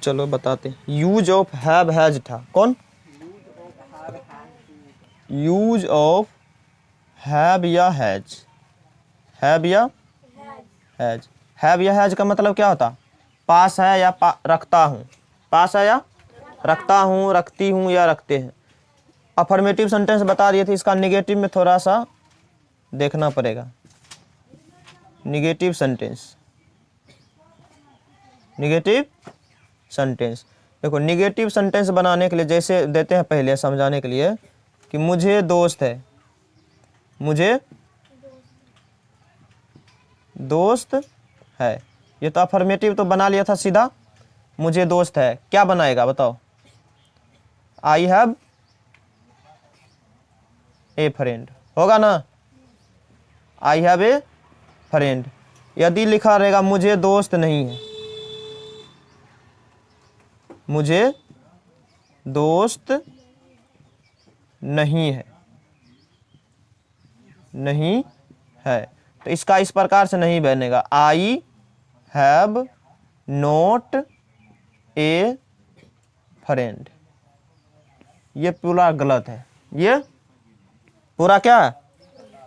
चलो बताते। Use of have has था कौन? यूज ऑफ हैव या हैज, हैव या हैज। हैव या हैज का मतलब क्या होता? पास है या रखता हूँ, पास है या रखता हूँ, रखती हूँ या रखते हैं। अफर्मेटिव सेंटेंस बता दिए थे, इसका निगेटिव में थोड़ा सा देखना पड़ेगा। निगेटिव सेंटेंस, निगेटिव सेंटेंस देखो, निगेटिव सेंटेंस बनाने के लिए जैसे देते हैं पहले समझाने के लिए कि मुझे दोस्त है, मुझे दोस्त है, ये तो अफर्मेटिव तो बना लिया था सीधा। मुझे दोस्त है क्या बनाएगा बताओ? आई हैव ए फ्रेंड होगा ना, आई हैव ए फ्रेंड। यदि लिखा रहेगा मुझे दोस्त नहीं है, मुझे दोस्त नहीं है, नहीं है, तो इसका इस प्रकार से नहीं बनेगा। I have not a friend, ये पूरा गलत है। ये पूरा क्या है?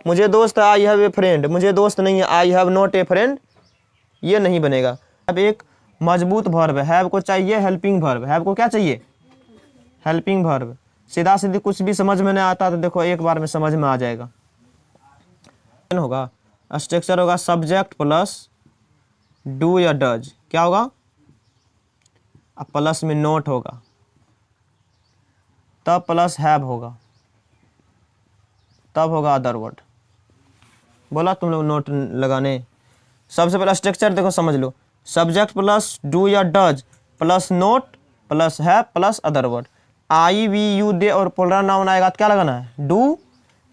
मुझे दोस्त है, आई हैव ए फ्रेंड, मुझे दोस्त नहीं है, I have not a friend, ये नहीं बनेगा। अब एक मजबूत वर्ब है, हैव को चाहिए हेल्पिंग वर्ब। हैव को क्या चाहिए? Helping verb. सीधा सीधी कुछ भी समझ में नहीं आता तो देखो एक बार में समझ में आ जाएगा। होगा स्ट्रक्चर होगा सब्जेक्ट प्लस डू या डज, क्या होगा? अब प्लस में नोट होगा, तब प्लस हैव होगा, तब होगा अदर वर्ड। बोला तुम लोग नोट लगाने। सबसे पहला स्ट्रक्चर देखो समझ लो, सब्जेक्ट प्लस डू या does plus not plus have plus other word. I we you they और प्लुरल नाउन आएगा तो क्या लगाना है? डू।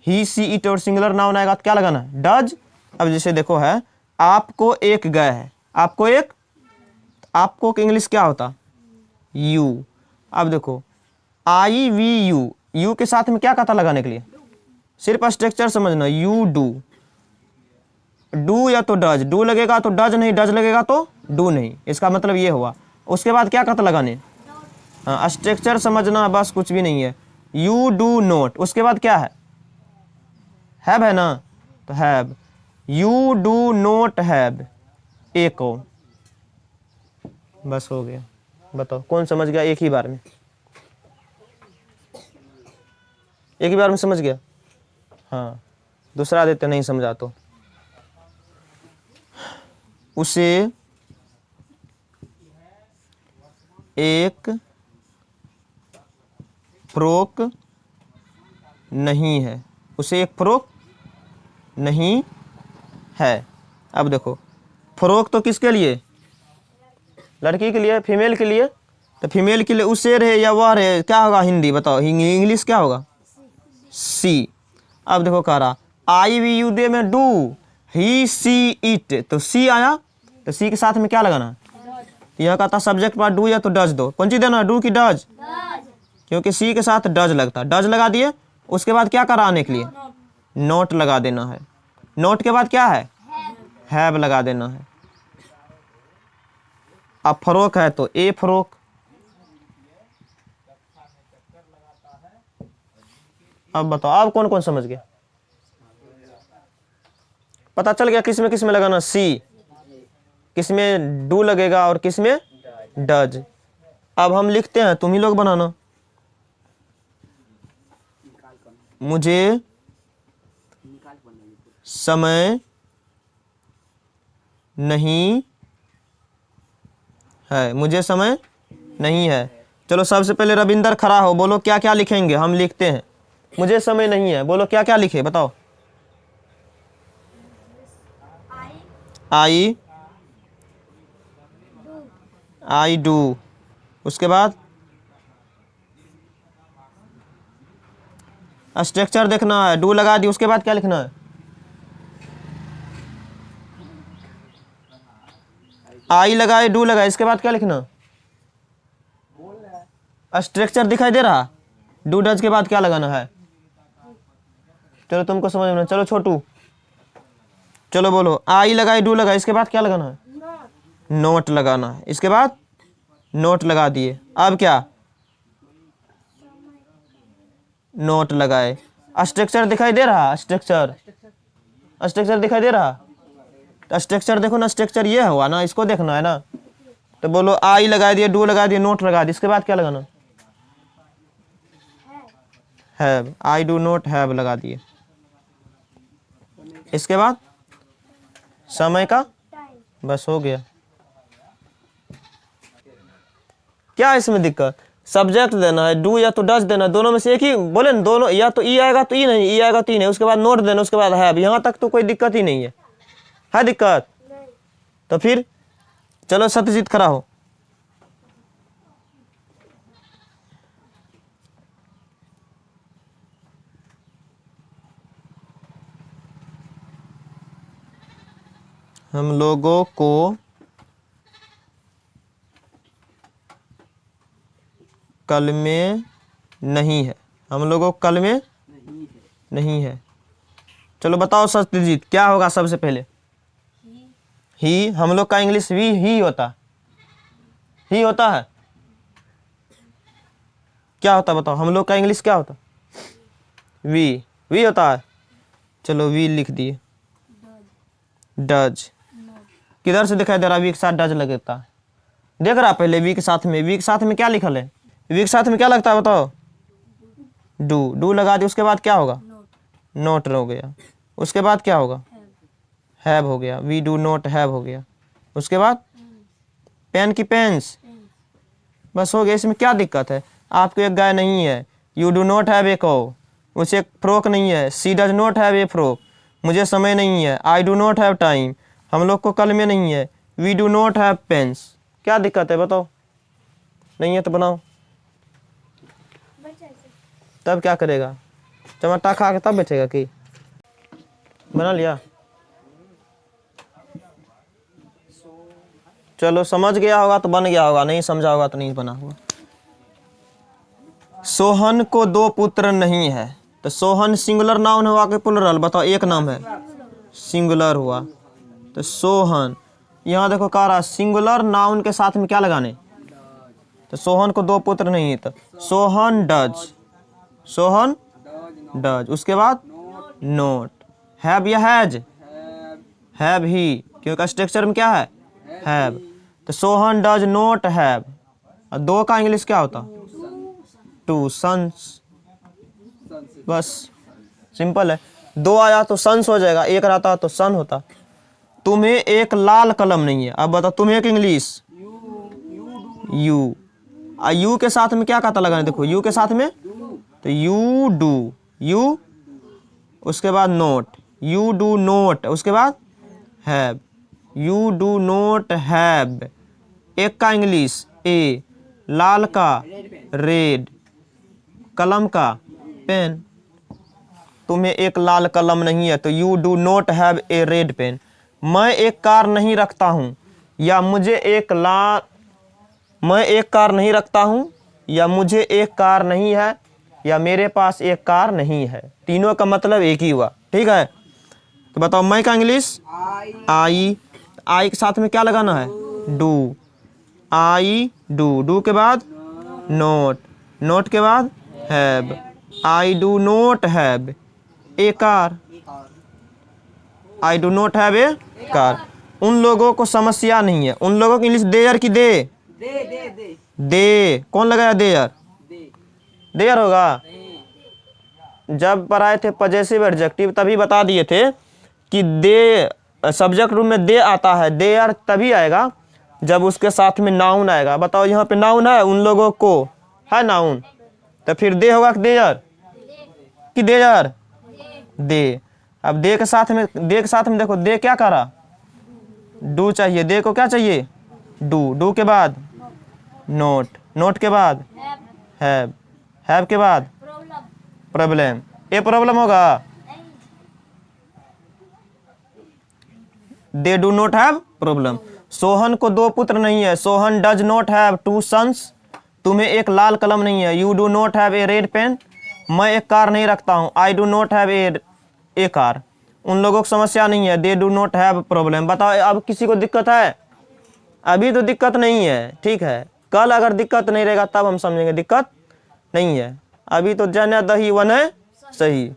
ही सी इट और सिंगुलर नाउन आएगा तो क्या लगाना है? डज। अब जैसे देखो है आपको एक गए है, आपको एक, आपको इंग्लिश क्या होता? यू। अब देखो आई वी यू, यू के साथ में क्या कहता लगाने के लिए? सिर्फ स्ट्रक्चर समझना, यू डू, डू या तो डज, डू लगेगा तो डज नहीं, डज लगेगा तो डू नहीं, इसका मतलब ये हुआ। उसके बाद क्या कहता लगाने? हाँ स्ट्रक्चर समझना बस, कुछ भी नहीं है। यू डू नोट, उसके बाद क्या है? हैव है ना, तो have. You do not have ए को, बस हो गया। बताओ कौन समझ गया एक ही बार में? एक ही बार में समझ गया? हाँ दूसरा देते नहीं समझा तो। उसे एक फ्रॉक नहीं है, उसे एक फ्रॉक नहीं है। अब देखो फ्रॉक तो किसके लिए? लड़की के लिए, फीमेल के लिए। तो फीमेल के लिए उसे रहे या वह रहे, क्या होगा हिंदी बताओ? इंग्लिश क्या होगा? सी। अब देखो कह रहा आई वी यू दे में डू, ही सी इट, तो सी आया तो सी के साथ में क्या लगाना? यह कहता सब्जेक्ट पर डू या तो डज दो, कौन सी देना? डू की डज? क्योंकि सी के साथ डज लगता, डज लगा दिए। उसके बाद क्या कराने के लिए? नोट लगा देना है। नोट के बाद क्या है? हैव लगा देना है। अब फ्रॉक है तो ए फ्रॉक। अब बताओ अब कौन कौन समझ गया? पता चल गया किस में लगाना? सी, किस में डू लगेगा और किस में डज। अब हम लिखते हैं, तुम ही लोग बनाना। मुझे समय नहीं है, मुझे समय नहीं है। चलो सबसे पहले रविंदर खड़ा हो, बोलो क्या क्या लिखेंगे? हम लिखते हैं मुझे समय नहीं है, बोलो क्या क्या लिखे बताओ? I do. उसके बाद स्ट्रक्चर देखना है, डू लगा दी, उसके बाद क्या लिखना है? आई लगाए डू लगाए, इसके बाद क्या लिखना? स्ट्रक्चर दिखाई दे रहा? डू डज के बाद क्या लगाना है? चलो तुमको समझ में, चलो छोटू चलो बोलो। आई लगाए डू लगाए, इसके बाद क्या लगाना है? नोट लगाना है। इसके बाद नोट लगा दिए। अब क्या, नोट लगाए। स्ट्रक्चर दिखाई दे रहा, स्ट्रक्चर स्ट्रक्चर दिखाई दे रहा। तो स्ट्रक्चर देखो ना, स्ट्रक्चर ये हुआ ना, इसको देखना है ना। तो बोलो आई लगा दिए, डू लगा दिए, नोट लगा दिए, इसके बाद क्या लगाना, have. I do not have लगा दिए। इसके बाद समय का, बस हो गया। क्या इसमें दिक्कत, सब्जेक्ट देना है, डू या तो डज देना है, दोनों में से एक ही बोले ना, दोनों या तो ई आएगा तो ई नहीं, ई आएगा तो ई नहीं, उसके बाद नोट देना, उसके बाद हैव। यहाँ तक तो कोई दिक्कत ही नहीं है दिक्कत? तो फिर चलो सत्यजीत खड़ा हो। हम लोगों को कल में नहीं है, हम लोगों को कल में नहीं है। चलो बताओ सत्यजीत, क्या होगा सबसे पहले? ही। हम लोग का इंग्लिश वी ही होता, ही होता है। क्या होता बताओ, हम लोग का इंग्लिश क्या होता? वी, वी होता है। चलो वी लिख दिए। डज किधर से दिखाई दे रहा? वी के साथ डज लगता है, देख रहा पहले वी के साथ में, वी के साथ में क्या लिखल है? वी के साथ में क्या लगता है बताओ? डू। डू लगा दिए, उसके बाद क्या होगा? नोट हो गया। उसके बाद क्या होगा? हैव हो गया। वी डू नॉट हैव हो गया। उसके बाद पेन की पेन्स, बस हो गया। इसमें क्या दिक्कत है? आपको एक गाय नहीं है, you do not have a cow, उसे एक फ्रॉक नहीं है, she does not have a frock, मुझे समय नहीं है, I do not have time, हम लोग को कल में नहीं है, we do not have pens. क्या दिक्कत है बताओ? नहीं है तो बनाओ। तब क्या करेगा? चमटा खा के तब बैठेगा कि? बना लिया? चलो समझ गया होगा तो बन गया होगा, नहीं समझा होगा तो नहीं बना होगा। सोहन को दो पुत्र नहीं है, तो सोहन सिंगुलर नाउन हुआ कि प्लुरल? बताओ। एक नाम है, सिंगुलर हुआ। तो सोहन, यहाँ देखो कह रहा सिंगुलर नाउन के साथ में क्या लगाने? तो सोहन को दो पुत्र नहीं है, तो सोहन डज, सोहन डज। उसके बाद नोट। हैव या हैज? हैव ही, क्योंकि स्ट्रक्चर में क्या है? हैव। तो सोहन डज नोट हैव। और दो का इंग्लिश क्या होता? To sons. बस सिंपल है। दो आया तो सन्स हो जाएगा, एक रहता तो सन होता। तुम्हें एक लाल कलम नहीं है, अब बताओ तुम्हें एक इंग्लिश? यू। यू के साथ में क्या कहता लगाने? देखो यू के साथ में, तो यू डू, यू, उसके बाद नोट, यू डू नोट, उसके बाद have, you do not have. एक का इंग्लिश ए, लाल का रेड, कलम का पेन। तुम्हें एक लाल कलम नहीं है, तो you do not have a red pen. मैं एक कार नहीं रखता हूँ, या मुझे एक मैं एक कार नहीं रखता हूँ, या मुझे एक कार नहीं है, या मेरे पास एक कार नहीं है। तीनों का मतलब एक ही हुआ, ठीक है? तो बताओ मैं का इंग्लिश? आई। आई के साथ में क्या लगाना है? डू। I do. डू के बाद नोट, नोट के बाद have. I do not have a car, I do not have a car. उन लोगों को समस्या नहीं है। उन लोगों की इंग्लिश देयर की दे? दे। कौन लगाया देयर? देयर होगा। जब पढ़ाए थे पजेसिव एडजेक्टिव तभी बता दिए थे कि दे सब्जेक्ट रूम में दे आता है, देयर तभी आएगा जब उसके साथ में नाउन आएगा। बताओ यहाँ पे नाउन है, उन लोगों को है नाउन, तो फिर दे होगा कि देयर? कि देयर? दे। अब दे के साथ में, दे के साथ में देखो दे क्या करा? डू चाहिए। दे को क्या चाहिए? डू। डू के बाद नोट, नोट के बाद हैव, हैव के बाद प्रॉब्लम। ए प्रॉब्लम होगा? They do not have problem. Sohan को दो पुत्र नहीं है, Sohan does not have two sons. तुम्हें एक लाल कलम नहीं है, you do not have a red pen. मैं एक कार नहीं रखता हूँ, I do not have a car. उन लोगों को समस्या नहीं है, they do not have problem. बताओ अब किसी को दिक्कत है? अभी तो दिक्कत नहीं है, ठीक है? कल अगर दिक्कत नहीं रहेगा तब हम समझेंगे दिक्कत नहीं है। अभी तो जन दही वन है सही।